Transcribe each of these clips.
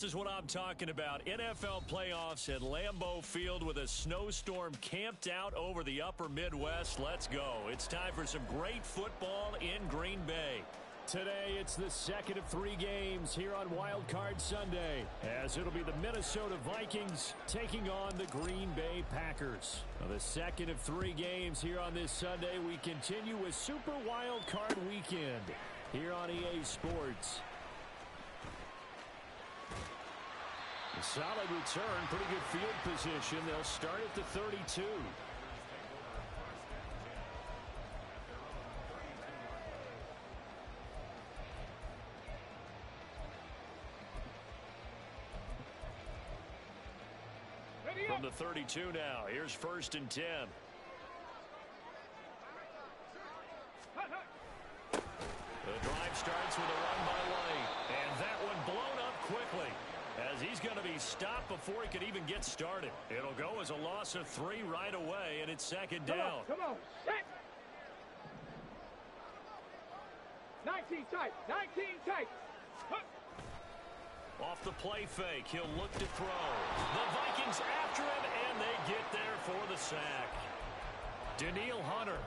This is what I'm talking about. NFL playoffs at Lambeau Field with a snowstorm camped out over the upper Midwest. Let's go. It's time for some great football in Green Bay. Today, it's the second of 3 games here on Wild Card Sunday, as it'll be the Minnesota Vikings taking on the Green Bay Packers. Now, the second of 3 games here on this Sunday, we continue with Super Wild Card Weekend here on EA Sports. A solid return, pretty good field position. They'll start at the 32. From the 32 now, here's 1st and 10. The drive starts with a run by Light, and that one blown up quickly, as he's going to be stopped before he could even get started. It'll go as a loss of 3 right away, and it's 2nd down. Come on, set. 19 tight, 19 tight. Off the play fake, he'll look to throw. The Vikings after him, and they get there for the sack. Danielle Hunter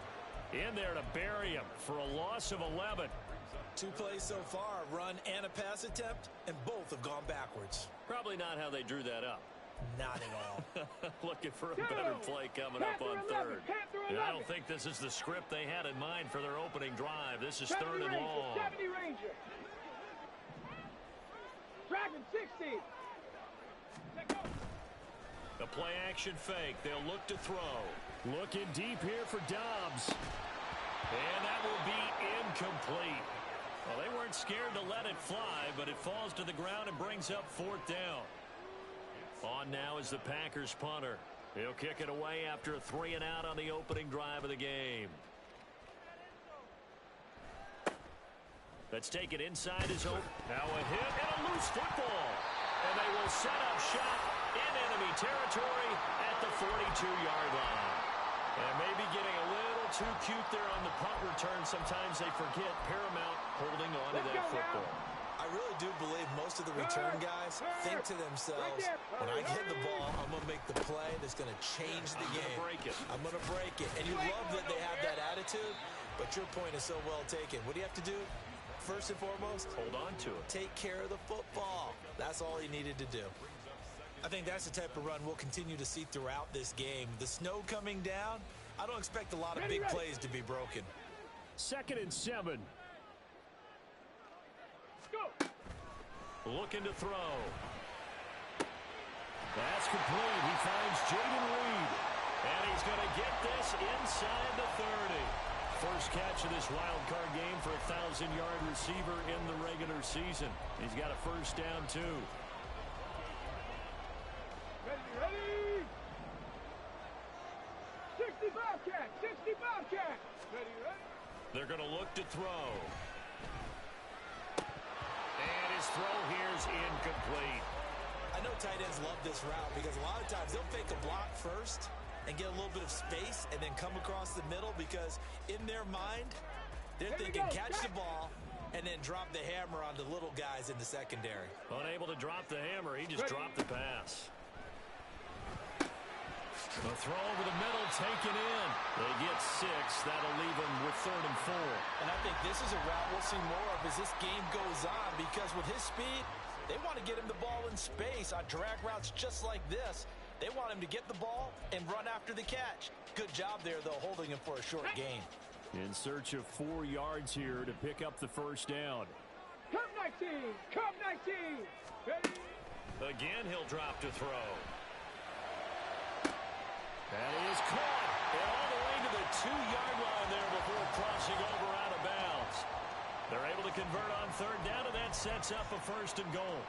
in there to bury him for a loss of 11. 2 plays so far, a run and a pass attempt, and both have gone backwards. Probably not how they drew that up. Not at all. Looking for a better play coming up on 3rd. I don't think this is the script they had in mind for their opening drive. This is 3rd and long. 70 Ranger. Dragon 60. The play action fake. They'll look to throw. Looking deep here for Dobbs. And that will be incomplete. Well, they weren't scared to let it fly, but it falls to the ground and brings up 4th down. On now is the Packers punter. He'll kick it away after a 3 and out on the opening drive of the game. Let's take it inside his own. Now a hit and a loose football. And they will set up shop in enemy territory at the 42-yard line. And maybe getting a little too cute there on the punt return. Sometimes they forget Paramount holding on to that football. I really do believe most of the return guys think to themselves, when I get the ball, I'm going to make the play that's going to change the game. I'm going to break it. And you love that they have that attitude, but your point is so well taken. What do you have to do? First and foremost, hold on to it. Take care of the football. That's all he needed to do. I think that's the type of run we'll continue to see throughout this game. The snow coming down, I don't expect a lot of big plays to be broken. 2nd and 7. Go. Looking to throw. That's complete. He finds Jaden Reed. And he's going to get this inside the 30. First catch of this wild card game for a 1,000-yard receiver in the regular season. He's got a 1st down, too. Ready. 60 Bobcat, 60 Bobcat. Ready. They're going to look to throw. And his throw here's incomplete. I know tight ends love this route because a lot of times they'll fake a block first and get a little bit of space and then come across the middle, because in their mind, they're thinking catch the ball and then drop the hammer on the little guys in the secondary. Unable to drop the hammer, he just dropped the pass. The throw over the middle, taken in. They get 6. That'll leave them with 3rd and 4. And I think this is a route we'll see more of as this game goes on, because with his speed, they want to get him the ball in space on drag routes just like this. They want him to get the ball and run after the catch. Good job there, though, holding him for a short gain. In search of 4 yards here to pick up the 1st down. Come 19, come 19. Ready. Again, he'll drop to throw. That is caught. And all the way to the 2-yard line there before crossing over out of bounds. They're able to convert on 3rd down, and that sets up a 1st and goal.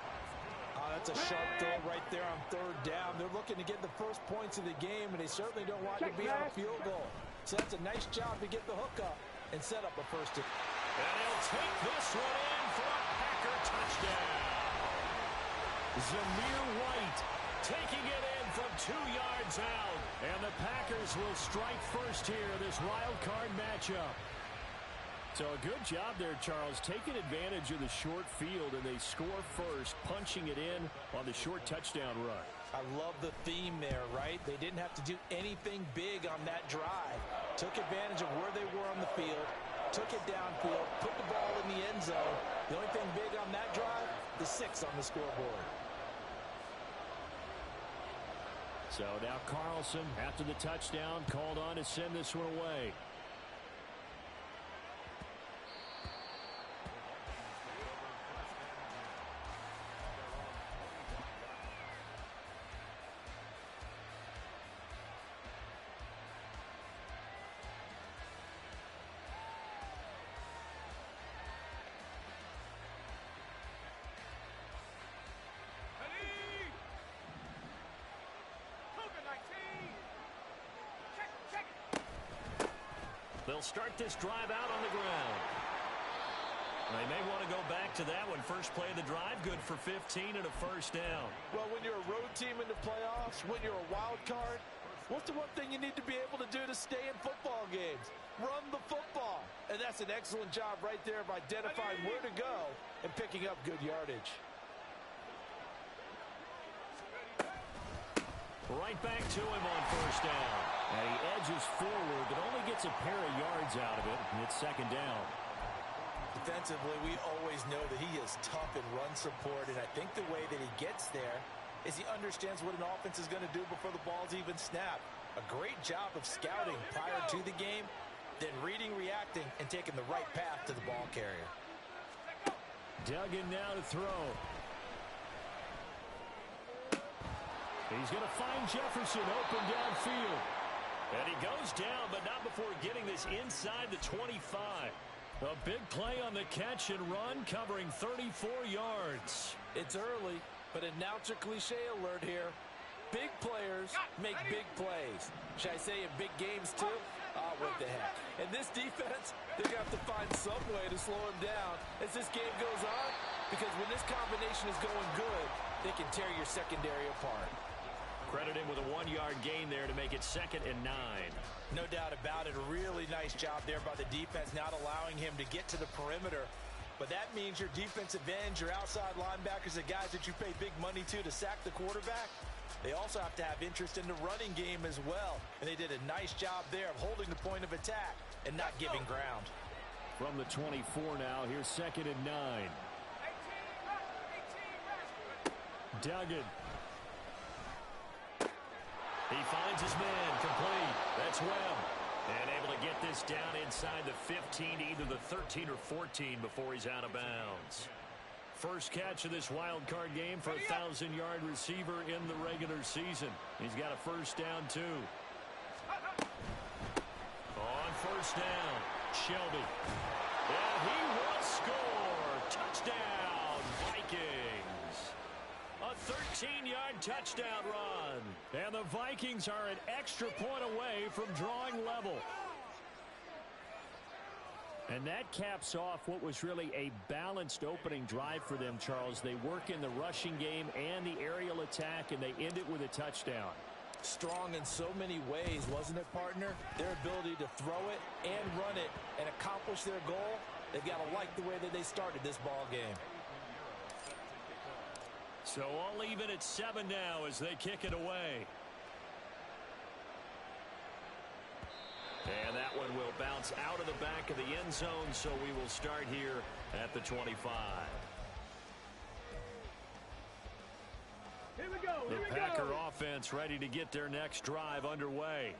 That's a sharp throw right there on 3rd down. They're looking to get the first points of the game, and they certainly don't want to be on a field goal. So that's a nice job to get the hook up and set up a 1st. And he'll take this one in for a Packer touchdown. Zamir White taking it in from 2 yards out. And the Packers will strike first here, this wild card matchup. So a good job there, Charles, taking advantage of the short field, and they score first, punching it in on the short touchdown run. I love the theme there, right? They didn't have to do anything big on that drive. Took advantage of where they were on the field, took it downfield, put the ball in the end zone. The only thing big on that drive, the 6 on the scoreboard. So now Carlson, after the touchdown, called on to send this one away. They'll start this drive out on the ground. They may want to go back to that one. First play of the drive, good for 15 and a first down. Well, when you're a road team in the playoffs, when you're a wild card, what's the one thing you need to be able to do to stay in football games? Run the football. And that's an excellent job right there of identifying where to go and picking up good yardage. Right back to him on first down. And he edges forward, but only gets a pair of yards out of it, and it's second down. Defensively, we always know that he is tough in run support, and I think the way that he gets there is he understands what an offense is going to do before the ball's even snapped. A great job of scouting prior to the game, then reading, reacting, and taking the right path to the ball carrier. Duggan now to throw. He's going to find Jefferson open downfield. And he goes down, but not before getting this inside the 25. A big play on the catch and run, covering 34 yards. It's early, but announcer cliche alert here. Big players make big plays. Should I say in big games too? Oh, what the heck. And this defense, they're going to have to find some way to slow him down as this game goes on, because when this combination is going good, they can tear your secondary apart. Credit him with a 1-yard gain there to make it 2nd and 9. No doubt about it. A really nice job there by the defense, not allowing him to get to the perimeter. But that means your defensive ends, your outside linebackers, the guys that you pay big money to sack the quarterback, they also have to have interest in the running game as well. And they did a nice job there of holding the point of attack and not giving ground. From the 24 now, here's 2nd and 9. Duggan. He finds his man, complete. That's Webb. And able to get this down inside the 15, either the 13 or 14 before he's out of bounds. First catch of this wild card game for a 1,000-yard receiver in the regular season. He's got a first down, too. On first down, Shelby. And he will score. Touchdown, Vikings. A 13-yard touchdown run. And the Vikings are an extra point away from drawing level. And that caps off what was really a balanced opening drive for them, Charles. They work in the rushing game and the aerial attack, and they end it with a touchdown. Strong in so many ways, wasn't it, partner? Their ability to throw it and run it and accomplish their goal, they've got to like the way that they started this ball game. So all even at 7 now as they kick it away. And that one will bounce out of the back of the end zone, so we will start here at the 25. Here we go. The Packer offense ready to get their next drive underway.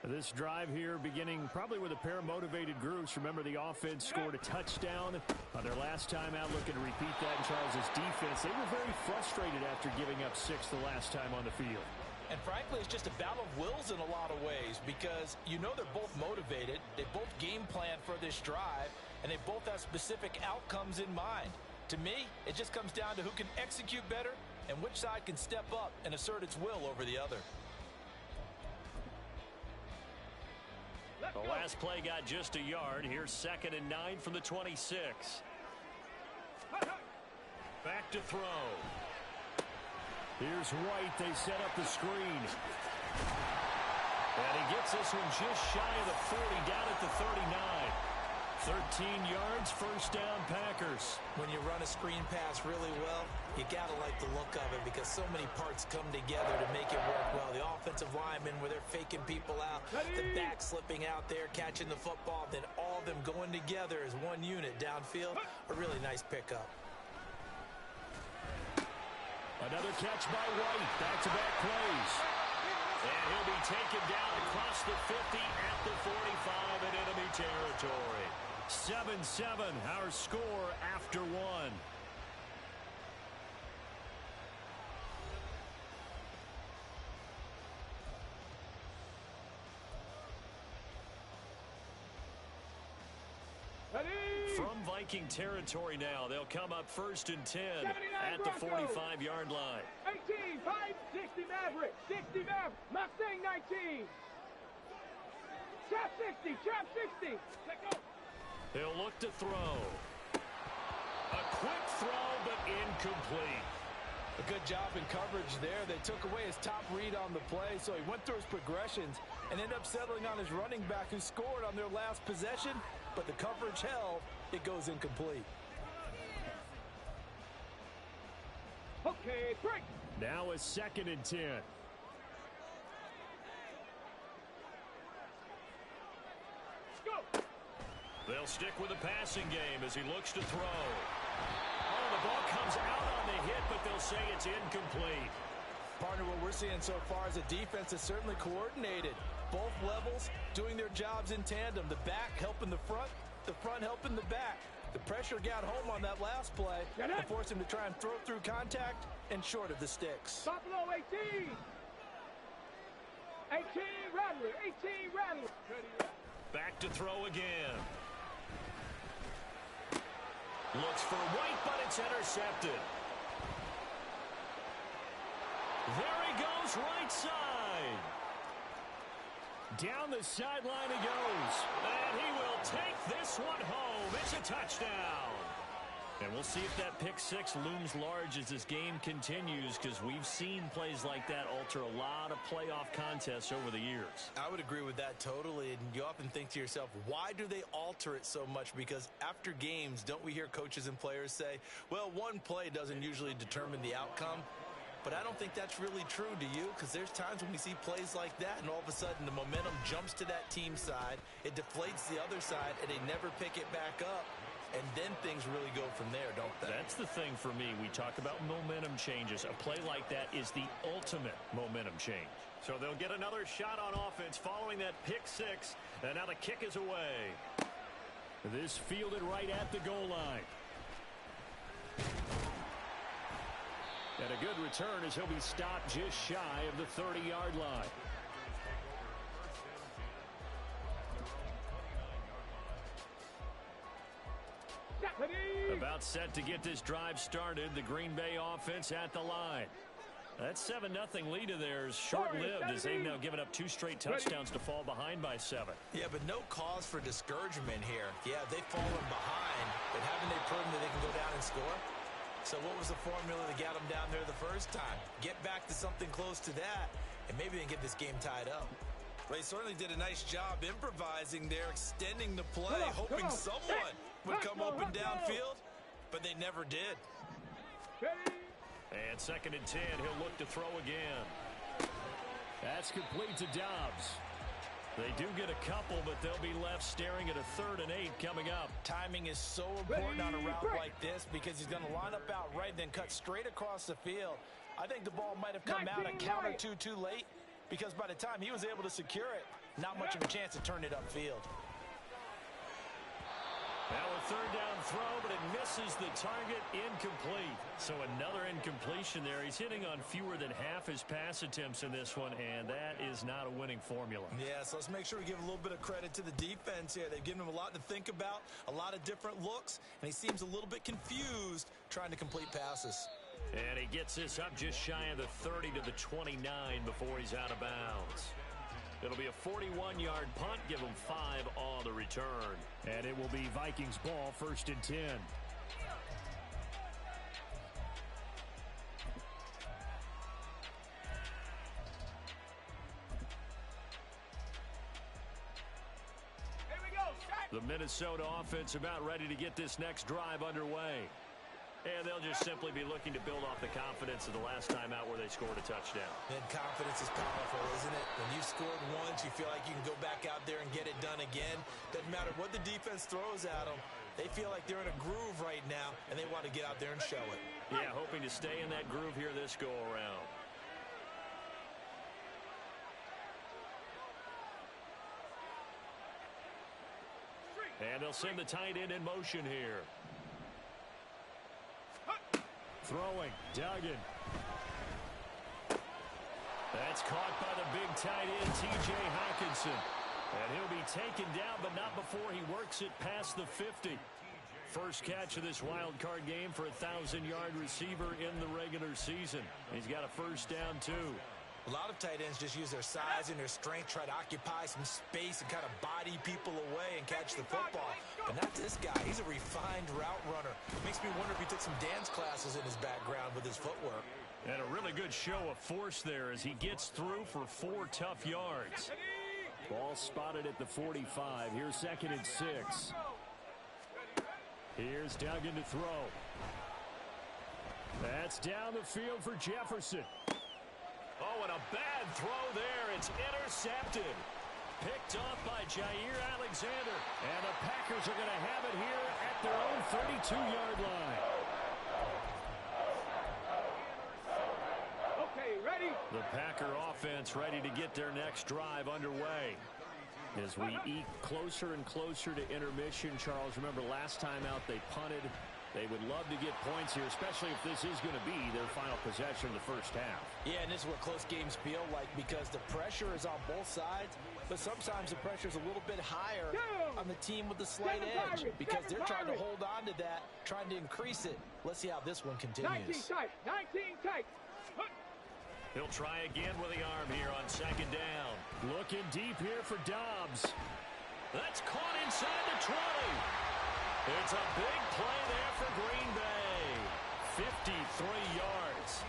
This drive here beginning probably with a pair of motivated groups. Remember, the offense scored a touchdown on their last time out, looking to repeat that in Charles's defense. They were very frustrated after giving up 6 the last time on the field. And frankly, it's just a battle of wills in a lot of ways, because you know they're both motivated. They both game plan for this drive, and they both have specific outcomes in mind. To me, it just comes down to who can execute better and which side can step up and assert its will over the other. The last play got just a yard. Here's 2nd and 9 from the 26. Back to throw. Here's White. They set up the screen. And he gets this one just shy of the 40, down at the 39. 13 yards, first down, Packers. When you run a screen pass really well, you got to like the look of it because so many parts come together to make it work well. The offensive linemen, where they're faking people out, the back slipping out there, catching the football, then all of them going together as one unit downfield. A really nice pickup. Another catch by White. Back-to-back plays. And he'll be taken down across the 50 at the 45 in enemy territory. 7-7, our score after one. From Viking territory now, they'll come up 1st and 10 at the 45-yard line. 18, 5, 60 Maverick, 60 Maverick, Mustang 19. Trap 60, trap 60. Let go. He'll look to throw. A quick throw, but incomplete. A good job in coverage there. They took away his top read on the play, so he went through his progressions and ended up settling on his running back who scored on their last possession, but the coverage held. It goes incomplete. Okay, break. Now a 2nd and 10. Go. They'll stick with the passing game as he looks to throw. Oh, the ball comes out on the hit, but they'll say it's incomplete. Partner, what we're seeing so far is a defense that's certainly coordinated. Both levels doing their jobs in tandem. The back helping the front helping the back. The pressure got home on that last play and forced him to try and throw through contact and short of the sticks. Buffalo 18. 18 Rattler, 18 Rattler. Back to throw again. Looks for White, but it's intercepted. There he goes, right side. Down the sideline he goes. And he will take this one home. It's a touchdown. And we'll see if that pick six looms large as this game continues, because we've seen plays like that alter a lot of playoff contests over the years. I would agree with that totally, and you often think to yourself, why do they alter it so much? Because after games, don't we hear coaches and players say, well, one play doesn't usually determine the outcome? But I don't think that's really true, do you? Because there's times when we see plays like that, and all of a sudden the momentum jumps to that team side, it deflates the other side, and they never pick it back up. And then things really go from there, don't they? That's the thing for me. We talk about momentum changes. A play like that is the ultimate momentum change. So they'll get another shot on offense following that pick six. And now the kick is away. This fielded right at the goal line. And a good return as he'll be stopped just shy of the 30-yard line. About set to get this drive started. The Green Bay offense at the line. That 7-0 lead of theirs short-lived as they've now given up 2 straight touchdowns to fall behind by 7. Yeah, but no cause for discouragement here. Yeah, they've fallen behind, but haven't they proven that they can go down and score? So what was the formula that got them down there the first time? Get back to something close to that, and maybe they can get this game tied up. They certainly did a nice job improvising there, extending the play, hoping someone would come open downfield, but they never did. And 2nd and 10, he'll look to throw again. That's complete to Dobbs. They do get a couple, but they'll be left staring at a 3rd and 8 coming up. Timing is so important on a route like this because he's going to line up out right, then cut straight across the field. I think the ball might have come out a count or two too late, because by the time he was able to secure it, not much of a chance to turn it upfield. Now a 3rd down throw, but it misses the target, incomplete. So another incompletion there. He's hitting on fewer than half his pass attempts in this one, and that is not a winning formula. Yeah, so let's make sure we give a little bit of credit to the defense here. They've given him a lot to think about, a lot of different looks, and he seems a little bit confused trying to complete passes. And he gets this up just shy of the 30 to the 29 before he's out of bounds. It'll be a 41-yard punt, give him 5 on the return. And it will be Vikings ball, 1st and 10. Here we go, set. The Minnesota offense about ready to get this next drive underway. And they'll just simply be looking to build off the confidence of the last time out where they scored a touchdown. And confidence is powerful, isn't it? When you've scored once, you feel like you can go back out there and get it done again. Doesn't matter what the defense throws at them. They feel like they're in a groove right now, and they want to get out there and show it. Yeah, hoping to stay in that groove here this go-around. And they'll send the tight end in motion here. Throwing, Duggan. That's caught by the big tight end, T.J. Hockenson. And he'll be taken down, but not before he works it past the 50. First catch of this wild card game for a 1,000-yard receiver in the regular season. He's got a first down, too. A lot of tight ends just use their size and their strength, try to occupy some space and kind of body people away and catch the football. But not this guy. He's a refined route runner. Makes me wonder if he took some dance classes in his background with his footwork. And a really good show of force there as he gets through for 4 tough yards. Ball spotted at the 45. Here's 2nd and 6. Here's Duggan to throw. That's down the field for Jefferson. Oh, and a bad throw there. It's intercepted. Picked off by Jair Alexander. And the Packers are going to have it here at their own 32-yard line. Okay, ready? The Packer offense ready to get their next drive underway. As we eke closer and closer to intermission, Charles, remember last time out they punted. They would love to get points here, especially if this is going to be their final possession of the first half. Yeah, and this is what close games feel like because the pressure is on both sides, but sometimes the pressure is a little bit higher on the team with the slight edge because they're trying to hold on to that, trying to increase it. Let's see how this one continues. 19 tight, 19 tight. He'll try again with the arm here on 2nd down. Looking deep here for Dobbs. That's caught inside the 20. It's a big play there for Green Bay. 53 yards.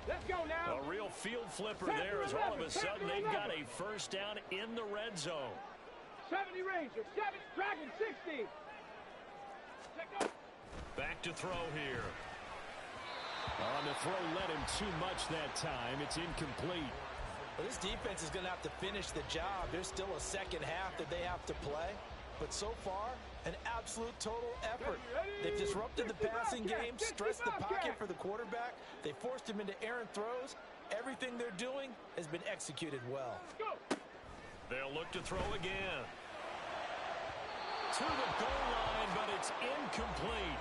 Let's go now. A real field flipper there as all of a sudden they've got a first down in the red zone. 70 Rangers, 7, Dragon 60. Back to throw here. On the throw led him too much that time. It's incomplete. Well, this defense is going to have to finish the job. There's still a second half that they have to play. But so far, an absolute total effort. They've disrupted the passing game, stressed the pocket for the quarterback. They forced him into errant throws. Everything they're doing has been executed well. They'll look to throw again. To the goal line, but it's incomplete.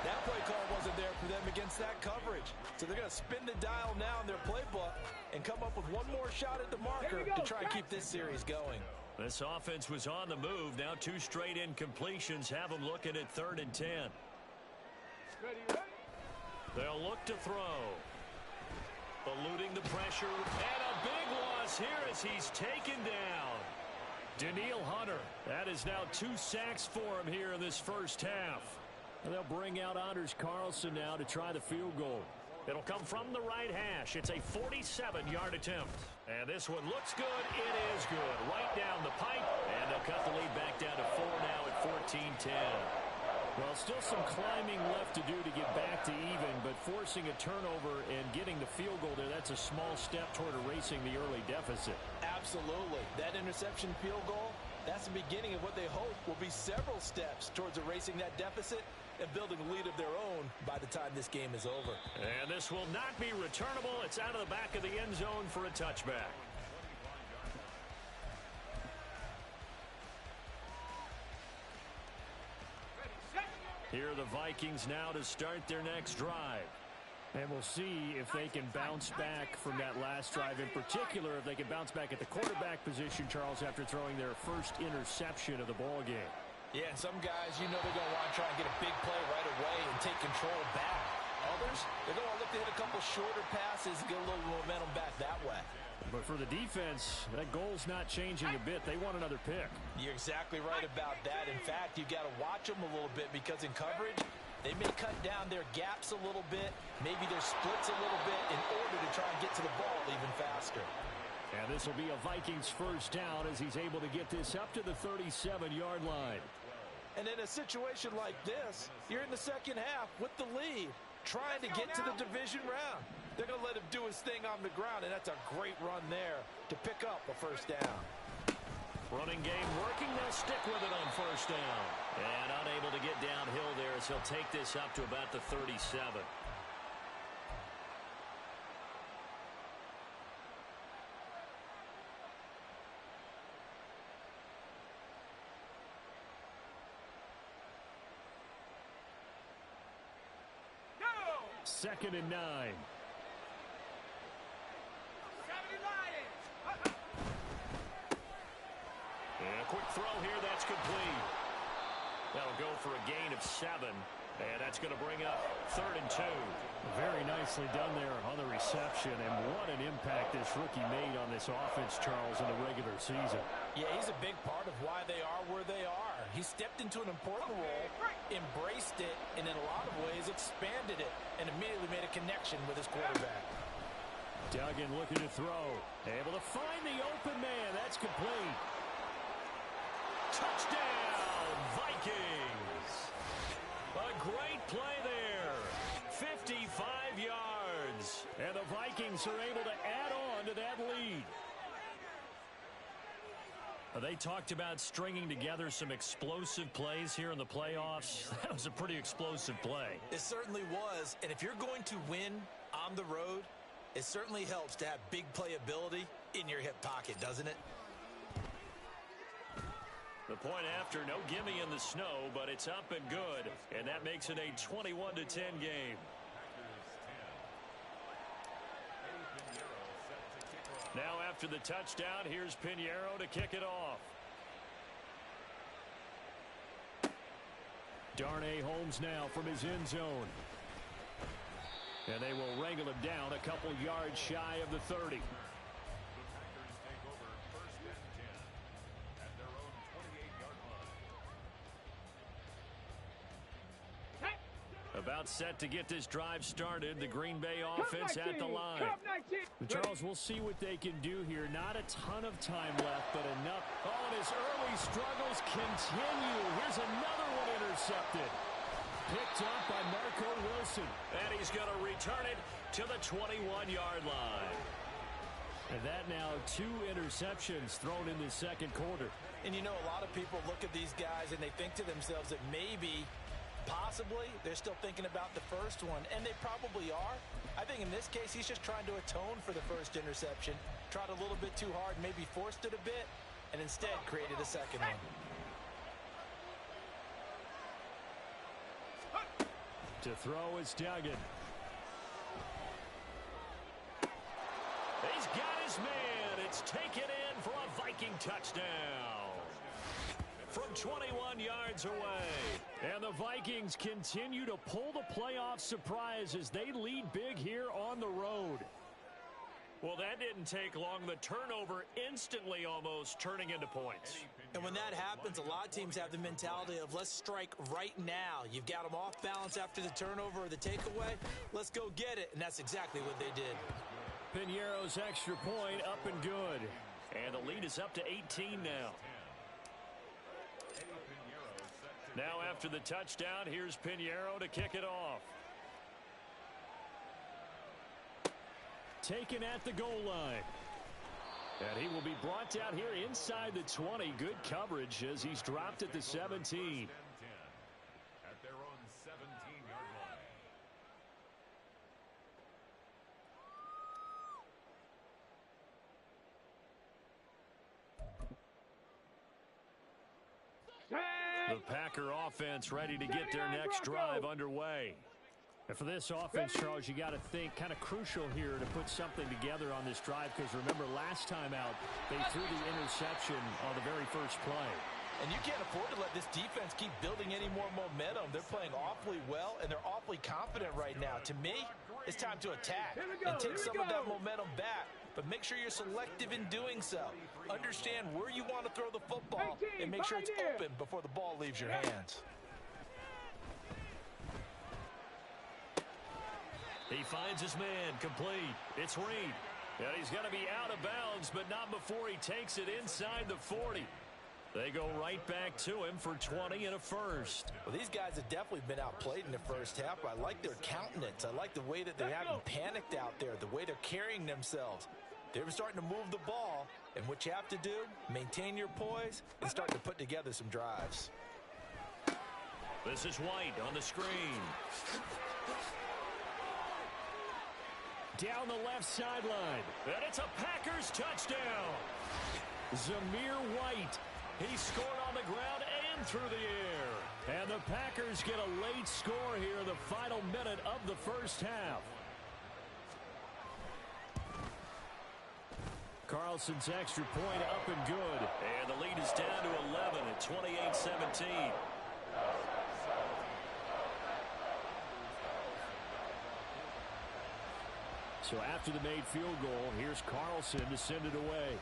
That play call wasn't there for them against that coverage. So they're going to spin the dial now in their playbook and come up with one more shot at the marker to try and keep this series going. This offense was on the move. Now 2 straight incompletions have them looking at 3rd and 10. They'll look to throw. Eluding the pressure. And a big loss here as he's taken down. Daniil Hunter. That is now 2 sacks for him here in this first half. And they'll bring out Anders Carlson now to try the field goal. It'll come from the right hash. It's a 47-yard attempt. And this one looks good. It is good. Right down the pipe. And they'll cut the lead back down to 4 now at 14-10. Well, still some climbing left to do to get back to even, but forcing a turnover and getting the field goal there, that's a small step toward erasing the early deficit. Absolutely. That interception field goal, that's the beginning of what they hope will be several steps towards erasing that deficit and building a lead of their own by the time this game is over. And this will not be returnable. It's out of the back of the end zone for a touchback. Here are the Vikings now to start their next drive. And we'll see if they can bounce back from that last drive. In particular, if they can bounce back at the quarterback position, Charles, after throwing their first interception of the ball game. Yeah, some guys, you know they're going to want to try and get a big play right away and take control back. Others, they're going to look to hit a couple shorter passes and get a little momentum back that way. But for the defense, that goal's not changing a bit. They want another pick. You're exactly right about that. In fact, you've got to watch them a little bit because in coverage, they may cut down their gaps a little bit, maybe their splits a little bit in order to try and get to the ball even faster. And this will be a Vikings first down as he's able to get this up to the 37-yard line. And in a situation like this, you're in the second half with the lead, trying to get to the division round. They're going to let him do his thing on the ground, and that's a great run there to pick up a first down. Running game working. They'll stick with it on first down. And unable to get downhill there as he'll take this up to about the 37. Second and 9. And a quick throw here. That's complete. That'll go for a gain of 7. And that's going to bring up 3rd and 2. Very nicely done there on the reception. And what an impact this rookie made on this offense, Charles, in the regular season. Yeah, he's a big part of why they are where they are. He stepped into an important role, embraced it, and in a lot of ways expanded it, and immediately made a connection with his quarterback. Duggan looking to throw. Able to find the open man. That's complete. Touchdown, Vikings. A great play there. 55 yards. And the Vikings are able to add on to that lead. They talked about stringing together some explosive plays here in the playoffs. That was a pretty explosive play. It certainly was. And if you're going to win on the road, it certainly helps to have big playability in your hip pocket, doesn't it? The point after, no gimme in the snow, but it's up and good. And that makes it a 21-10 game. Now after the touchdown, here's Pinheiro to kick it off. Darnay Holmes now from his end zone. And they will wrangle him down a couple yards shy of the 30. About set to get this drive started. The Green Bay offense at the line. Charles, we'll see what they can do here. Not a ton of time left, but enough. Oh, and his early struggles continue. Here's another one intercepted. Picked up by Marco Wilson. And he's going to return it to the 21-yard line. And that now 2 interceptions thrown in the second quarter. And you know, a lot of people look at these guys and they think to themselves that maybe, possibly, they're still thinking about the first one, and they probably are. I think in this case, he's just trying to atone for the first interception. Tried a little bit too hard, maybe forced it a bit, and instead created a second one. To throw is Duggan. He's got his man. It's taken in for a Viking touchdown from 21 yards away. And the Vikings continue to pull the playoff surprise as they lead big here on the road. Well, that didn't take long. The turnover instantly almost turning into points. And when that happens, a lot of teams have the mentality of let's strike right now. You've got them off balance after the turnover or the takeaway. Let's go get it. And that's exactly what they did. Pinheiro's extra point up and good. And the lead is up to 18 now. Now after the touchdown, here's Pinheiro to kick it off. Taken at the goal line. And he will be brought down here inside the 20. Good coverage as he's dropped at the 17. At their own 17-yard line. The Packer offense ready to get their next drive underway. And for this offense, Charles, you got to think kind of crucial here to put something together on this drive, because remember last time out they threw the interception on the very first play. And you can't afford to let this defense keep building any more momentum. They're playing awfully well, and they're awfully confident right now. To me, it's time to attack and take some of that momentum back. But make sure you're selective in doing so. Understand where you want to throw the football and make sure it's open before the ball leaves your hands. He finds his man complete. It's Reed. And he's going to be out of bounds, but not before he takes it inside the 40. They go right back to him for 20 and a first. Well, these guys have definitely been outplayed in the first half. I like their countenance. I like the way that they haven't panicked out there, the way they're carrying themselves. They're starting to move the ball, and what you have to do, maintain your poise and start to put together some drives. This is White on the screen. Down the left sideline. And it's a Packers touchdown. Zamir White. He scored on the ground and through the air. And the Packers get a late score here in the final minute of the first half. Carlson's extra point up and good. And the lead is down to 11 at 28-17. So after the made field goal, here's Carlson to send it away.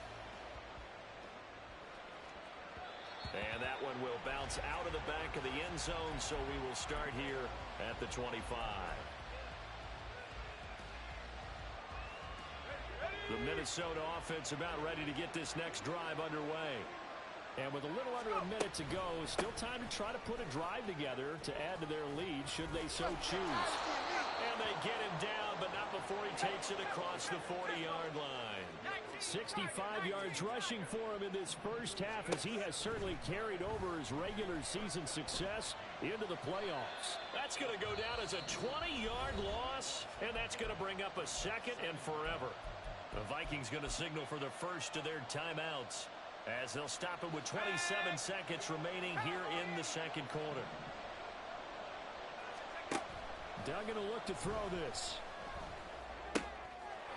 And that one will bounce out of the back of the end zone, so we will start here at the 25. The Minnesota offense about ready to get this next drive underway. And with a little under a minute to go, still time to try to put a drive together to add to their lead should they so choose. And they get him down, but not before he takes it across the 40-yard line. 65 yards rushing for him in this first half, as he has certainly carried over his regular season success into the playoffs. That's going to go down as a 20-yard loss, and that's going to bring up a second and forever. The Vikings going to signal for the first of their timeouts, as they'll stop it with 27 seconds remaining here in the second quarter. Duggan will look to throw this.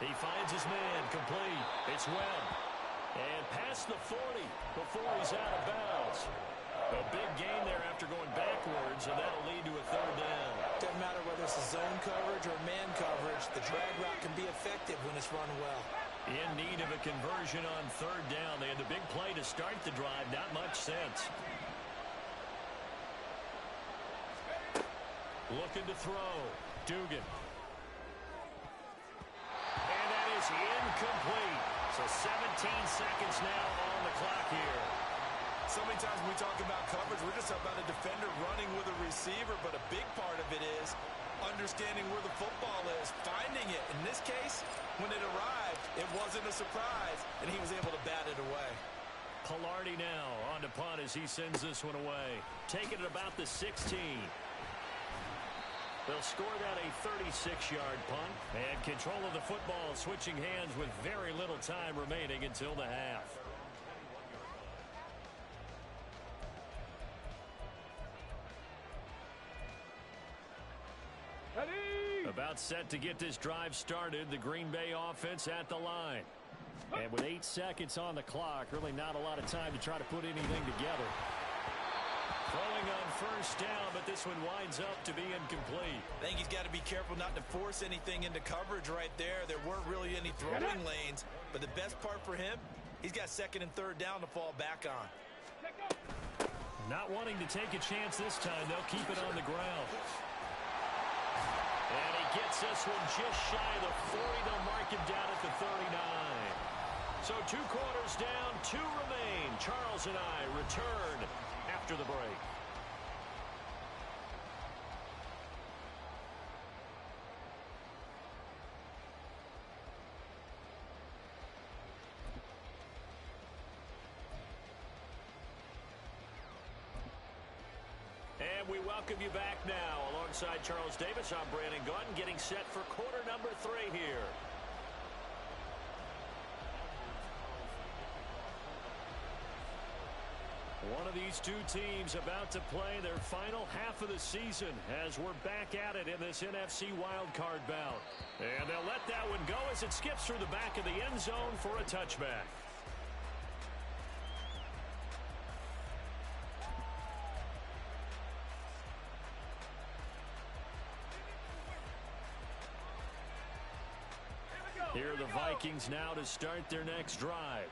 He finds his man, complete. It's Webb. And past the 40 before he's out of bounds. A big gain there after going backwards, and that'll lead to a third down. Doesn't matter whether it's a zone coverage or man coverage, the drag route can be effective when it's run well. In need of a conversion on third down. They had the big play to start the drive. Not much sense. Looking to throw. Dugan. And that is incomplete. So 17 seconds now on the clock here. So many times when we talk about coverage, we're just about a defender running with a receiver, but a big part of it is understanding where the football is, finding it. In this case, when it arrived, it wasn't a surprise, and he was able to bat it away. Pilardi now on to punt as he sends this one away. Taking it about the 16. They'll score that a 36-yard punt. And control of the football switching hands with very little time remaining until the half. About set to get this drive started. The Green Bay offense at the line. And with 8 seconds on the clock, really not a lot of time to try to put anything together. Throwing on first down, but this one winds up to be incomplete. I think he's got to be careful not to force anything into coverage right there. There weren't really any throwing lanes, but the best part for him, he's got second and third down to fall back on. Not wanting to take a chance this time, they'll keep it on the ground. And he gets this one just shy of the 40. They'll mark him down at the 39. So 2 quarters down, 2 remain. Charles and I return after the break. And we welcome you back now. Alongside Charles Davis, I'm Brandon Gunn, getting set for quarter number 3 here. One of these two teams about to play their final half of the season as we're back at it in this NFC wildcard bout. And they'll let that one go as it skips through the back of the end zone for a touchback. Here are the Vikings now to start their next drive.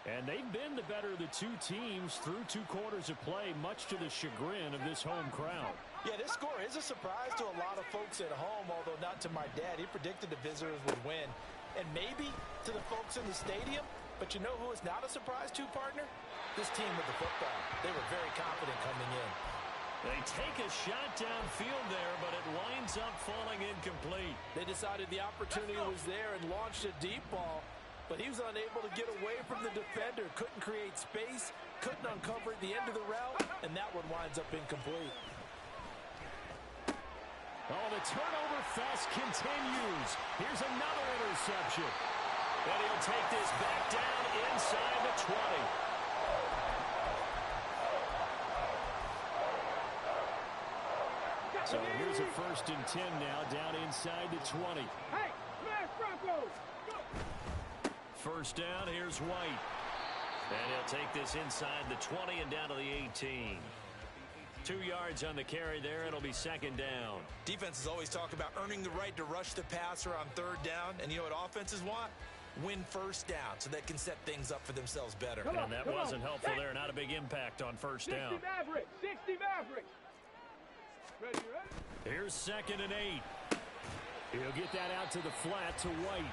And they've been the better of the two teams through 2 quarters of play, much to the chagrin of this home crowd. Yeah, this score is a surprise to a lot of folks at home, although not to my dad. He predicted the visitors would win. and maybe to the folks in the stadium. But you know who is not a surprise to, partner? This team with the football. They were very confident coming in. They take a shot downfield there, but it winds up falling incomplete. They decided the opportunity was there and launched a deep ball, but he was unable to get away from the defender. Couldn't create space, couldn't uncover the end of the route, and that one winds up incomplete. Oh, the turnover fest continues. Here's another interception. And he'll take this back down inside the 20. So here's a 1st and 10 now, down inside the 20. Hey, smash Broncos! Go! First down, here's White. And he'll take this inside the 20 and down to the 18. 2 yards on the carry there. It'll be 2nd down. Defenses always talk about earning the right to rush the passer on 3rd down. And you know what offenses want? Win 1st down so they can set things up for themselves better. And that wasn't helpful there. Not a big impact on 1st down. 60 Mavericks! 60 Mavericks! Ready, ready? Here's 2nd and 8. He'll get that out to the flat to White.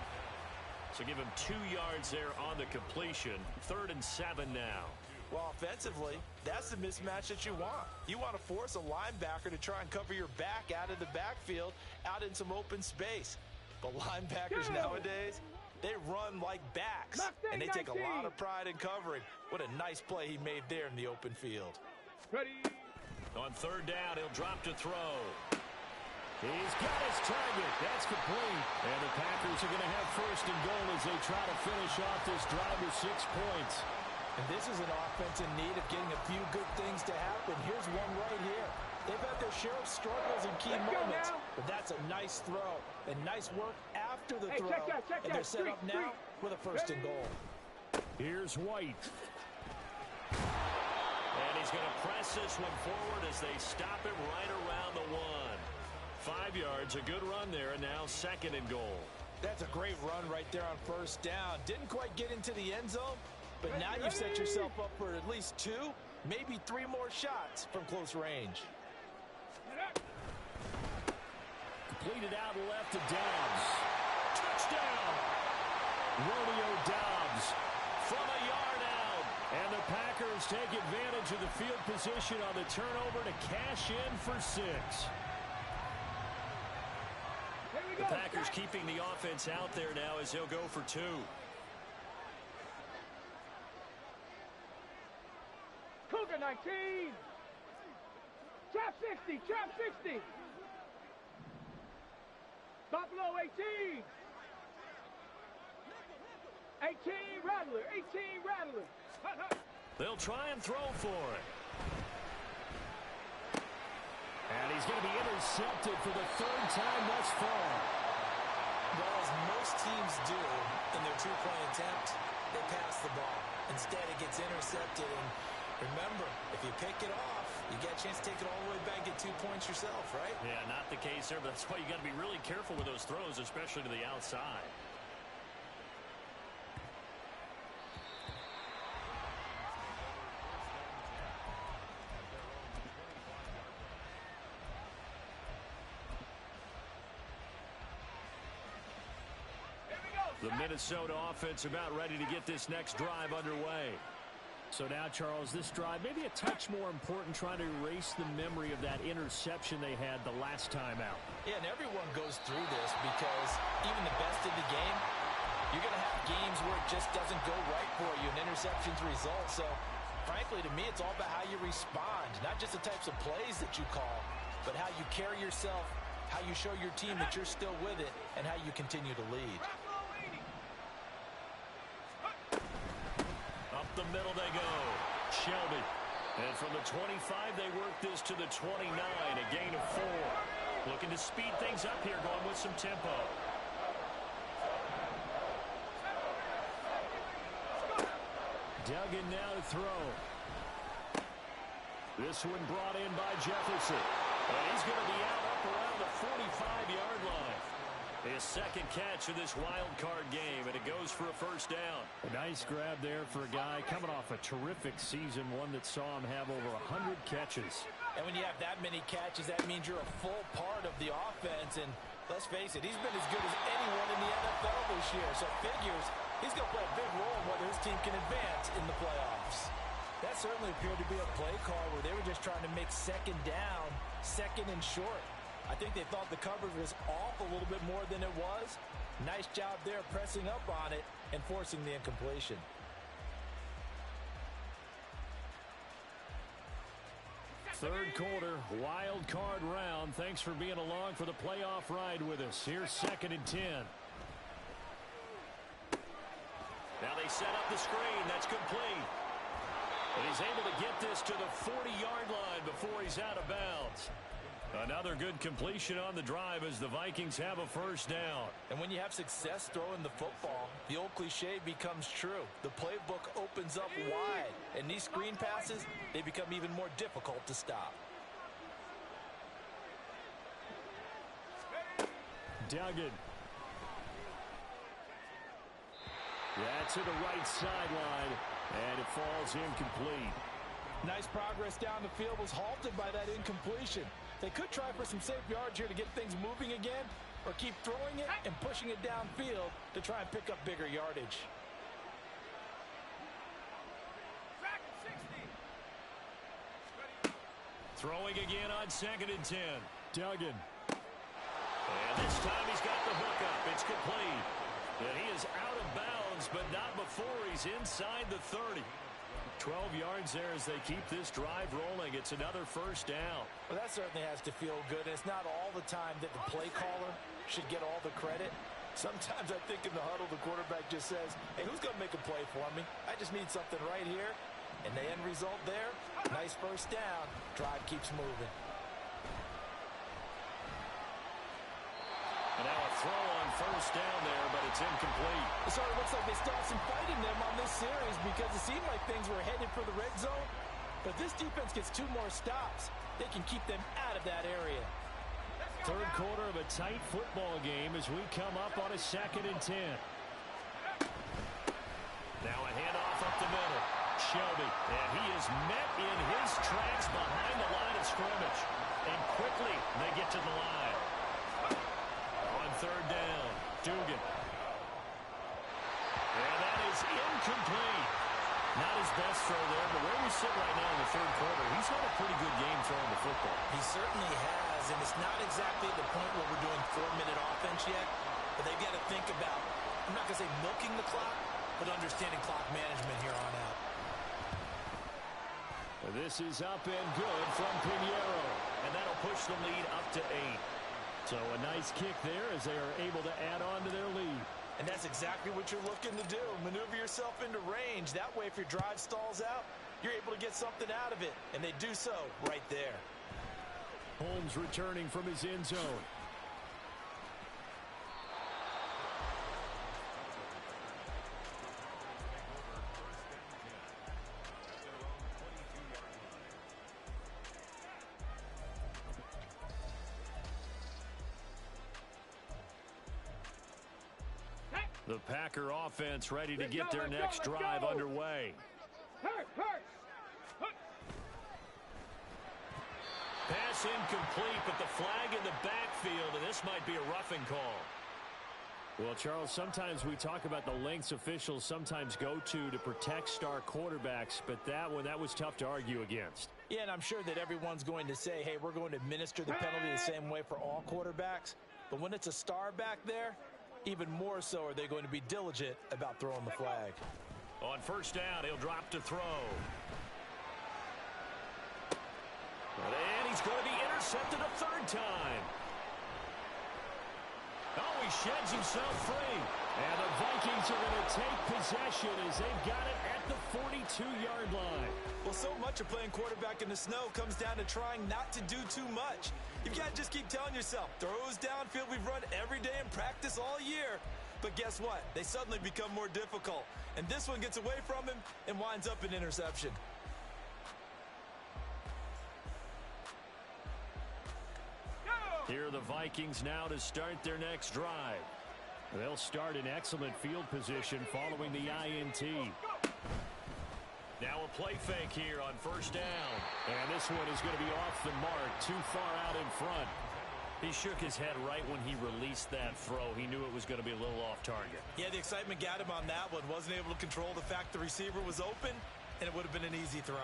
So give him 2 yards there on the completion. 3rd and 7 now. Well, offensively, that's the mismatch that you want. You want to force a linebacker to try and cover your back out of the backfield, out in some open space. But linebackers nowadays, they run like backs, and they take a lot of pride in covering. What a nice play he made there in the open field. Ready? On 3rd down, he'll drop to throw. He's got his target. That's complete. And the Packers are going to have 1st and goal as they try to finish off this drive with 6 points. And this is an offense in need of getting a few good things to happen. Here's one right here. They've had their share of struggles in key moments, but that's a nice throw and nice work after the throw. And they're set up now with a 1st and goal. Here's White. And he's going to press this one forward as they stop him right around the 1. 5 yards, a good run there, and now 2nd and goal. That's a great run right there on 1st down. Didn't quite get into the end zone, but now you've set yourself up for at least 2, maybe 3 more shots from close range. Completed out left to Dobbs. Touchdown! Romeo Dobbs from a yard out. And the Packers take advantage of the field position on the turnover to cash in for 6. The Packers keeping the offense out there now as they'll go for 2. Cougar 19! Trap 60! Trap 60! Buffalo 18! 18 Rattler! 18 Rattler! Hut, hut. They'll try and throw for it. And he's going to be intercepted for the 3rd time thus far. Well, as most teams do in their 2-point attempt, they pass the ball. Instead, it gets intercepted. And remember, if you pick it off, you get a chance to take it all the way back and get 2 points yourself, right? Yeah, not the case there, but that's why you got to be really careful with those throws, especially to the outside. The Minnesota offense about ready to get this next drive underway. So now, Charles, this drive maybe a touch more important, trying to erase the memory of that interception they had the last time out. Yeah, and everyone goes through this because even the best in the game, you're going to have games where it just doesn't go right for you, and interceptions result. So, frankly, to me, it's all about how you respond, not just the types of plays that you call, but how you carry yourself, how you show your team that you're still with it, and how you continue to lead. Up the middle they go. Shelby. And from the 25, they work this to the 29, a gain of 4. Looking to speed things up here, going with some tempo. Duggan now to throw. This one brought in by Jefferson. And he's going to be out up around the 45-yard line. His 2nd catch of this wild card game, and it goes for a 1st down. A nice grab there for a guy coming off a terrific season, one that saw him have over 100 catches. And when you have that many catches, that means you're a full part of the offense. And let's face it, he's been as good as anyone in the NFL this year, so figures he's going to play a big role in whether his team can advance in the playoffs. That certainly appeared to be a play call where they were just trying to make second down, second and short. I think they thought the coverage was off a little bit more than it was. Nice job there pressing up on it and forcing the incompletion. Third quarter, wild card round. Thanks for being along for the playoff ride with us. Here's 2nd and 10. Now they set up the screen. That's complete. And he's able to get this to the 40-yard line before he's out of bounds. Another good completion on the drive as the Vikings have a first down. And when you have success throwing the football, the old cliche becomes true. The playbook opens up wide, and these screen passes, they become even more difficult to stop. Duggan. Yeah, to the right sideline, and it falls incomplete. Nice progress down the field was halted by that incompletion. They could try for some safe yards here to get things moving again, or keep throwing it and pushing it downfield to try and pick up bigger yardage. Throwing again on 2nd and 10. Duggan. And this time he's got the hook up. It's complete. And he is out of bounds, but not before he's inside the 30. 12 yards there as they keep this drive rolling. It's another first down. Well, that certainly has to feel good. And it's not all the time that the play caller should get all the credit. Sometimes I think in the huddle, the quarterback just says, hey, who's going to make a play for me? I just need something right here. And the end result there, nice first down. Drive keeps moving. And now a throw on first down there, but it's incomplete. It sort of looks like they still have some fight in them on this series because it seemed like things were headed for the red zone. But this defense gets 2 more stops. They can keep them out of that area. Third quarter of a tight football game as we come up on a 2nd and 10. Now a handoff up the middle. Shelby, and he is met in his tracks behind the line of scrimmage. And quickly they get to the line. On 3rd down, Dugan. And that is incomplete. Not his best throw there, but where we sit right now in the 3rd quarter, he's had a pretty good game throwing the football. He certainly has, and it's not exactly the point where we're doing 4-minute offense yet, but they've got to think about, I'm not going to say milking the clock, but understanding clock management here on out. This is up and good from Pinheiro. And that'll push the lead up to 8. So a nice kick there as they are able to add on to their lead. And that's exactly what you're looking to do. Maneuver yourself into range. That way, if your drive stalls out, you're able to get something out of it. And they do so right there. Holmes returning from his end zone. The Packer offense ready to get their next drive underway. Pass incomplete, but the flag in the backfield, and this might be a roughing call. Well, Charles, sometimes we talk about the lengths officials sometimes go to protect star quarterbacks, but that was tough to argue against. Yeah, and I'm sure that everyone's going to say, hey, we're going to administer the penalty the same way for all quarterbacks. But when it's a star back there, even more so are they going to be diligent about throwing the flag. On 1st down, he'll drop to throw. And he's going to be intercepted a 3rd time. Oh, he sheds himself free. And the Vikings are going to take possession as they've got it at the 42-yard line. Well, so much of playing quarterback in the snow comes down to trying not to do too much. You've got to just keep telling yourself, throws downfield we've run every day in practice all year. But guess what? They suddenly become more difficult. And this one gets away from him and winds up an interception. Here are the Vikings now to start their next drive. They'll start in excellent field position following the INT. Now a play fake here on 1st down. And this one is going to be off the mark, too far out in front. He shook his head right when he released that throw. He knew it was going to be a little off target. Yeah, the excitement got him on that one. Wasn't able to control the fact the receiver was open, and it would have been an easy throw.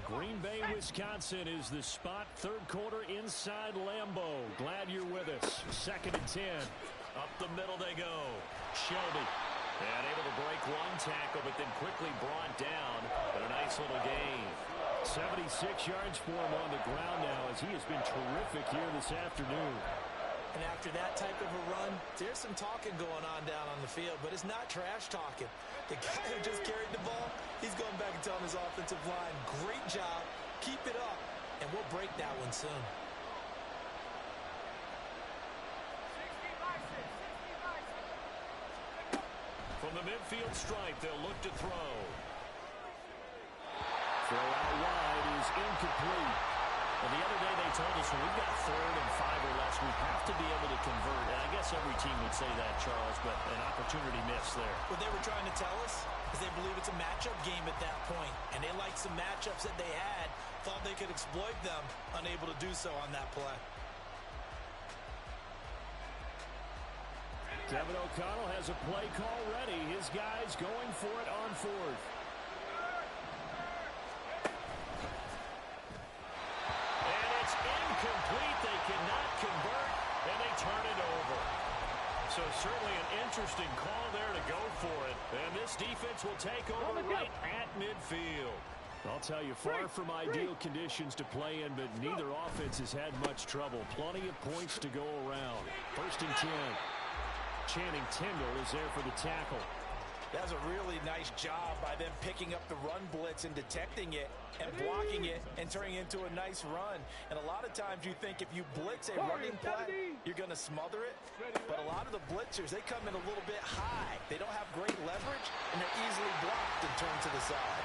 Green Bay, Wisconsin is the spot. Third quarter inside Lambeau. Glad you're with us. 2nd and 10. Up the middle they go. Shelby. And able to break one tackle, but then quickly brought down. But a nice little gain. 76 yards for him on the ground now as he has been terrific here this afternoon. And after that type of a run, there's some talking going on down on the field, but it's not trash talking. The guy who just carried the ball, he's going back and telling his offensive line, great job, keep it up, and we'll break that one soon. From the midfield stripe, they'll look to throw. Throw out wide is incomplete. Well, the other day they told us when we've got 3rd and 5 or less, we have to be able to convert. And I guess every team would say that, Charles, but an opportunity missed there. What they were trying to tell us is they believe it's a matchup game at that point, and they liked some matchups that they had, thought they could exploit them, unable to do so on that play. Kevin O'Connell has a play call ready. His guys going for it on 4th. And it's incomplete. They cannot convert, and they turn it over. So certainly an interesting call there to go for it. And this defense will take over right at midfield. I'll tell you, far from ideal conditions to play in, but neither offense has had much trouble. Plenty of points to go around. 1st and 10. Channing Tindall is there for the tackle. That's a really nice job by them picking up the run blitz and detecting it and blocking it and turning it into a nice run. And a lot of times you think if you blitz a running play, you're going to smother it. But a lot of the blitzers, they come in a little bit high. They don't have great leverage, and they're easily blocked and turned to the side.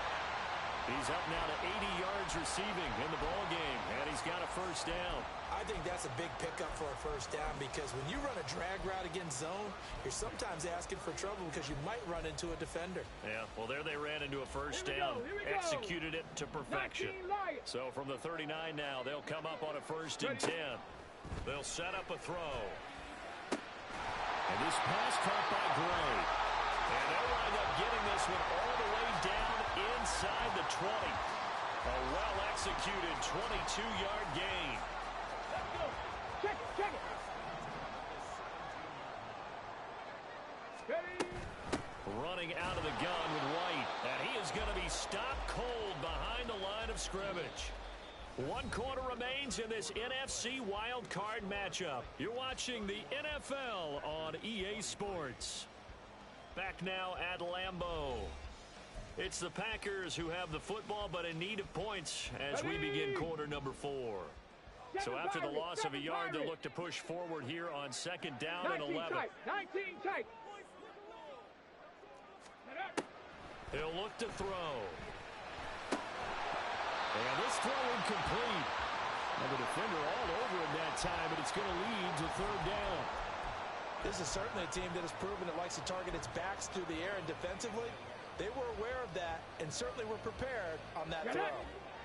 He's up now to 80 yards receiving in the ball game, and he's got a 1st down. I think that's a big pickup for a 1st down because when you run a drag route against zone, you're sometimes asking for trouble because you might run into a defender. Yeah, well, there they ran into a 1st down, executed it to perfection. So from the 39 now, they'll come up on a 1st and 10. They'll set up a throw. And this pass caught by Gray. And they'll wind up getting this one all the way down inside the 20. A well-executed 22-yard gain. Check it, check it. Running out of the gun with White. And he is going to be stopped cold behind the line of scrimmage. 1 quarter remains in this NFC wildcard matchup. You're watching the NFL on EA Sports. Back now at Lambeau. It's the Packers who have the football, but in need of points as we begin quarter number 4. So after the loss of a yard, they'll look to push forward here on 2nd down and 11. 19 tight. He'll look to throw. And this throw incomplete. And the defender all over him that time, but it's going to lead to 3rd down. This is certainly a team that has proven it likes to target its backs through the air, and defensively, they were aware of that and certainly were prepared on that throw.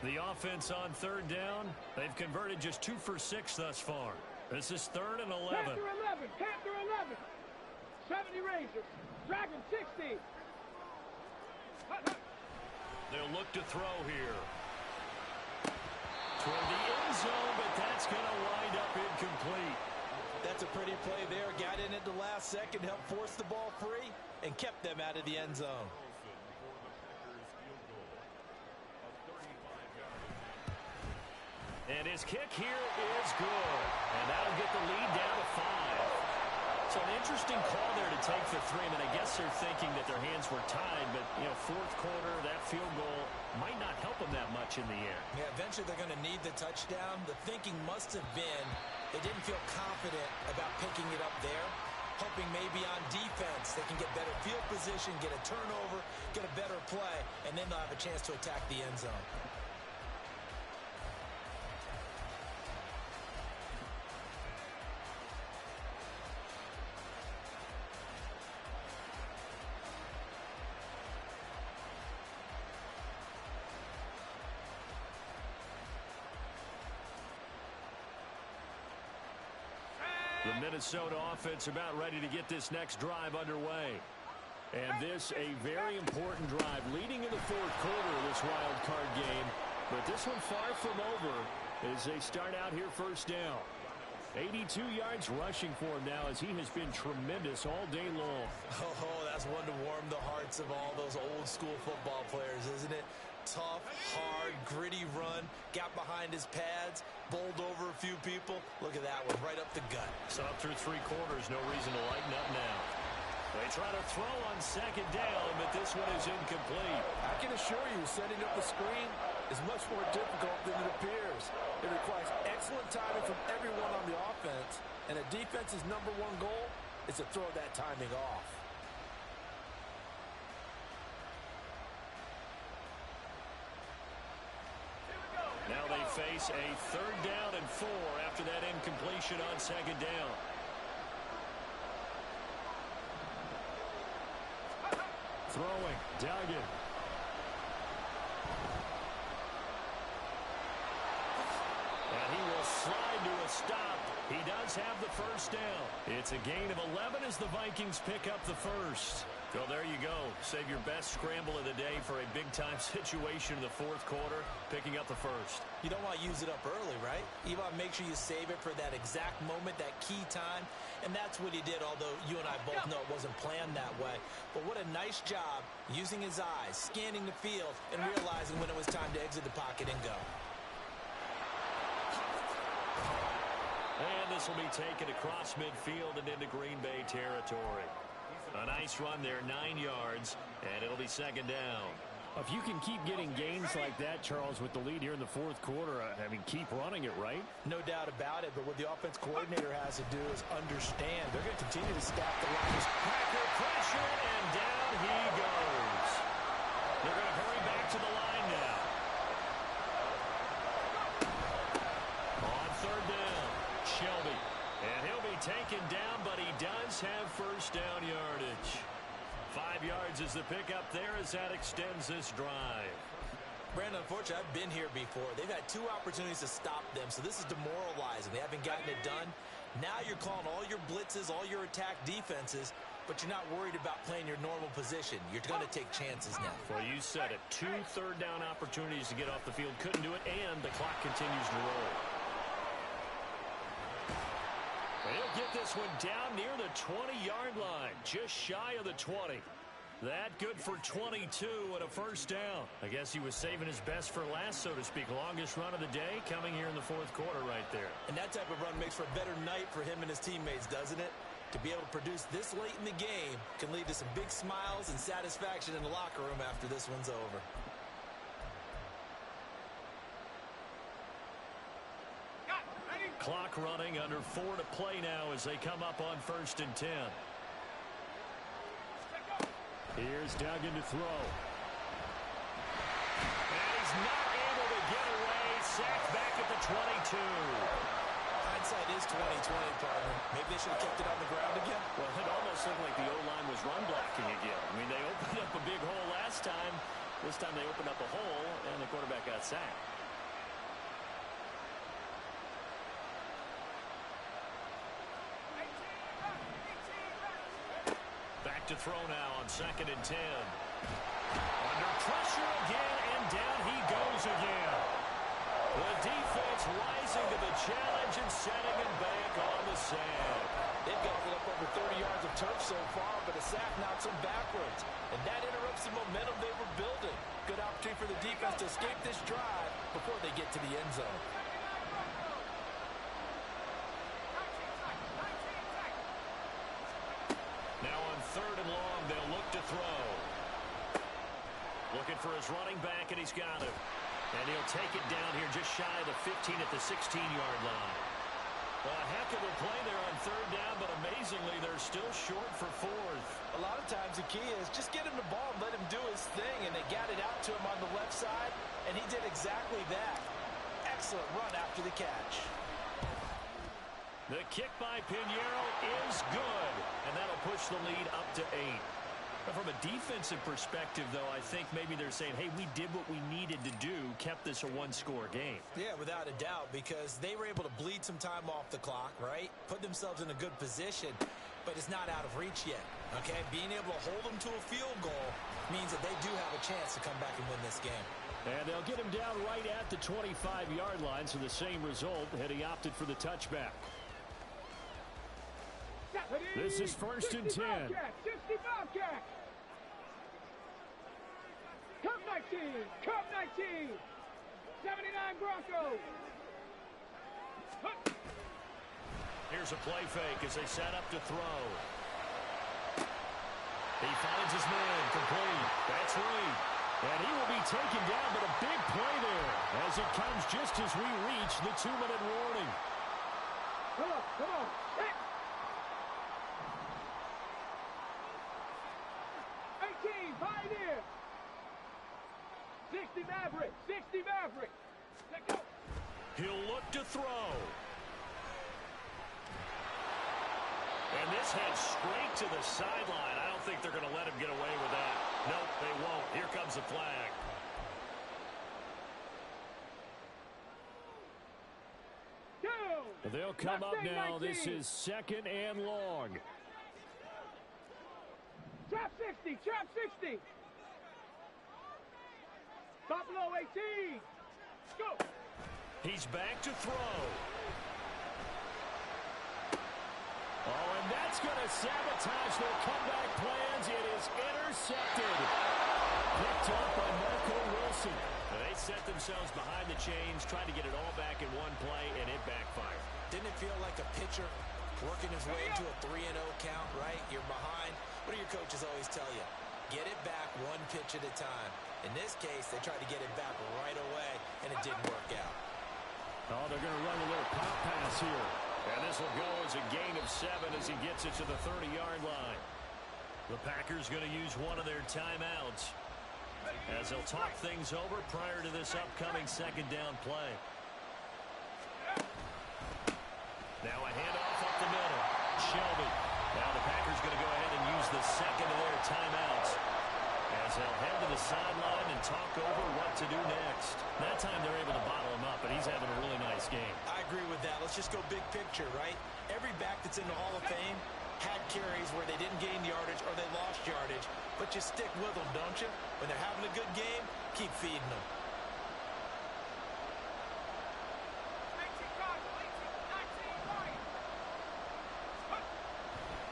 The offense on 3rd down, they've converted just 2 for 6 thus far. This is 3rd and 11. Panther 11, Panther 11. 70 Rangers, Dragon 60. They'll look to throw here. Toward the end zone, but that's going to wind up incomplete. That's a pretty play there. Got in at the last second, helped force the ball free, and kept them out of the end zone. And his kick here is good. And that'll get the lead down to 5. So an interesting call there to take the 3. I mean, I guess they're thinking that their hands were tied, but, you know, 4th quarter, that field goal might not help them that much in the air. Yeah, eventually they're going to need the touchdown. The thinking must have been they didn't feel confident about picking it up there, hoping maybe on defense they can get better field position, get a turnover, get a better play, and then they'll have a chance to attack the end zone. The Minnesota offense about ready to get this next drive underway. And this a very important drive leading in the fourth quarter of this wild card game. But this one far from over as they start out here first down. 82 yards rushing for him now as he has been tremendous all day long. Oh, that's one to warm the hearts of all those old school football players, isn't it? Tough, hard, gritty run, got behind his pads, bowled over a few people. Look at that one, right up the gut. So up through 3 quarters, no reason to lighten up now. They try to throw on second down, but this one is incomplete. I can assure you, setting up the screen is much more difficult than it appears. It requires excellent timing from everyone on the offense, and a defense's #1 goal is to throw that timing off. Now they face a 3rd down and 4 after that incompletion on second down. Throwing, Duggan. And he will slide to a stop. He does have the first down. It's a gain of 11 as the Vikings pick up the first. Well, there you go. Save your best scramble of the day for a big-time situation in the fourth quarter, picking up the first. You don't want to use it up early, right? You want to make sure you save it for that exact moment, that key time. And that's what he did, although you and I both know it wasn't planned that way. But what a nice job using his eyes, scanning the field, and realizing when it was time to exit the pocket and go. And this will be taken across midfield and into Green Bay territory. A nice run there, 9 yards, and it'll be second down. If you can keep getting gains like that, Charles, with the lead here in the fourth quarter, I mean, keep running it, right? No doubt about it, but what the offense coordinator has to do is understand. They're going to continue to stack the line. Packer pressure, and down he goes. They're going to hurry back to the line now. On 3rd down, Shelby. And he'll be taken down, but he does have first down yardage. 5 yards is the pickup there as that extends this drive. Brandon, unfortunately, I've been here before. They've had 2 opportunities to stop them, so this is demoralizing. They haven't gotten it done. Now you're calling all your blitzes, all your attack defenses, but you're not worried about playing your normal position. You're going to take chances now. Well, you said it. 2 third-down opportunities to get off the field. Couldn't do it, and the clock continues to roll. He'll get this one down near the 20-yard line, just shy of the 20. That good for 22 and a first down. I guess he was saving his best for last, so to speak. Longest run of the day coming here in the fourth quarter right there. And that type of run makes for a better night for him and his teammates, doesn't it? To be able to produce this late in the game can lead to some big smiles and satisfaction in the locker room after this one's over. Clock running, under 4 to play now as they come up on 1st and 10. Here's Duggan to throw. And he's not able to get away. Sacked back at the 22. Hindsight is 20/20, partner. Maybe they should have kept it on the ground again. Well, it almost looked like the O-line was run blocking again. I mean, they opened up a big hole last time. This time they opened up a hole, and the quarterback got sacked. To throw now on 2nd and 10. Under pressure again, and down he goes again. The defense rising to the challenge and setting him back on the sand. They've gobbled up over 30 yards of turf so far, but a sack knocks them backwards. And that interrupts the momentum they were building. Good opportunity for the defense to escape this drive before they get to the end zone. Now on 3rd and long, they'll look to throw. Looking for his running back, and he's got it. And he'll take it down here just shy of the 15 at the 16-yard line. Well, a heck of a play there on 3rd down, but amazingly, they're still short for 4th. A lot of times the key is just get him the ball and let him do his thing, and they got it out to him on the left side, and he did exactly that. Excellent run after the catch. The kick by Pinheiro is good, and that'll push the lead up to 8. From a defensive perspective, though, I think maybe they're saying, hey, we did what we needed to do, kept this a one-score game. Yeah, without a doubt, because they were able to bleed some time off the clock, right? Put themselves in a good position, but it's not out of reach yet, okay? Being able to hold them to a field goal means that they do have a chance to come back and win this game. And they'll get him down right at the 25-yard line, so the same result had he opted for the touchback. This is 1st and 10. 60 Bobcat. Cup 19. Cup 19. 79 Broncos. Here's a play fake as they set up to throw. He finds his man, complete. That's Reed. And he will be taken down, but a big play there as it comes just as we reach the 2-minute warning. Come on, come on. Hey. 18, Pioneer. 60 Maverick, 60 Maverick. Let go. He'll look to throw. And this heads straight to the sideline. I don't think they're going to let him get away with that. Nope, they won't. Here comes the flag. They'll come up now. This is 2nd and long. Trap 60, trap 60. Buffalo 18. Go. He's back to throw. Oh, and that's going to sabotage their comeback plans. It is intercepted. Picked up by Marco Wilson. They set themselves behind the chains, trying to get it all back in one play, and it backfired. Didn't it feel like a pitcher working his way into a 3-0 count, right? You're behind. What do your coaches always tell you? Get it back one pitch at a time. In this case, they tried to get it back right away, and it didn't work out. Oh, they're going to run a little pop pass here. And this will go as a gain of 7 as he gets it to the 30-yard line. The Packers going to use one of their timeouts as they'll talk things over prior to this upcoming 2nd down play. Now a handoff up the middle. Shelby. Now the Packers going to go ahead and use the 2nd of their timeouts as they'll head to the sideline and talk over what to do next. That time they're able to bottle him up, but he's having a really nice game. I agree with that. Let's just go big picture, right? Every back that's in the Hall of Fame had carries where they didn't gain yardage or they lost yardage, but you stick with them, don't you? When they're having a good game, keep feeding them.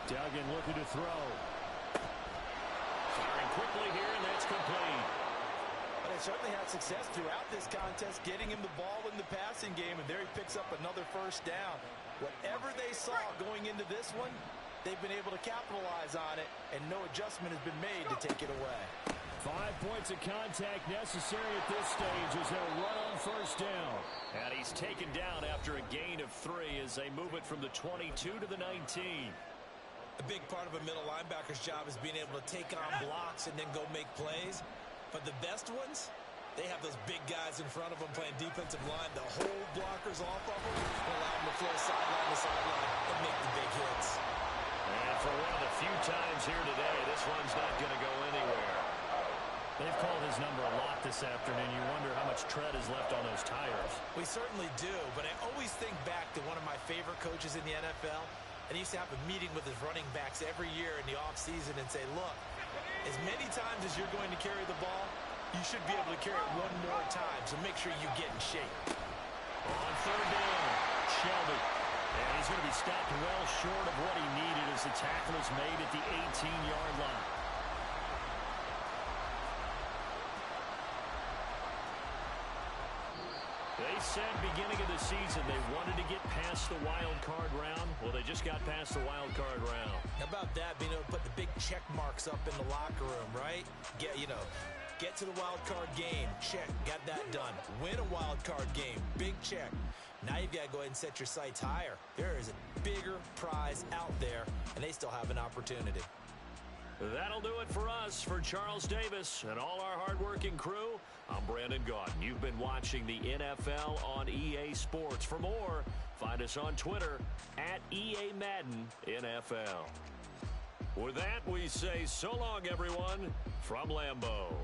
Duggan looking to throw. Firing quickly here, and that's complete. But they certainly had success throughout this contest, getting him the ball in the passing game, and there he picks up another 1st down. Whatever they saw going into this one, they've been able to capitalize on it, and no adjustment has been made to take it away. 5 points of contact necessary at this stage as they'll run on 1st down. And he's taken down after a gain of 3 as they move it from the 22 to the 19. A big part of a middle linebacker's job is being able to take on blocks and then go make plays. But the best ones, they have those big guys in front of them playing defensive line. The whole blockers off of them and allow them to flow sideline to sideline and make the big hits. And for one of the few times here today, this one's not going to go anywhere. They've called his number a lot this afternoon. You wonder how much tread is left on those tires. We certainly do, but I always think back to one of my favorite coaches in the NFL. And he used to have a meeting with his running backs every year in the offseason and say, look, as many times as you're going to carry the ball, you should be able to carry it one more time, so make sure you get in shape. On 3rd down, Shelby. And he's going to be stopped well short of what he needed as the tackle is made at the 18-yard line. They said beginning of the season they wanted to get past the wild card round. Well, they just got past the wild card round. How about that, being able to put the big check marks up in the locker room, right? Get to the wild card game. Check. Got that done. Win a wild card game. Big check. Now you've got to go ahead and set your sights higher. There is a bigger prize out there, and they still have an opportunity. That'll do it for us. For Charles Davis and all our hardworking crew, I'm Brandon Gaudin. You've been watching the NFL on EA Sports. For more, find us on Twitter @EA Madden NFL. With that, we say so long, everyone, from Lambeau.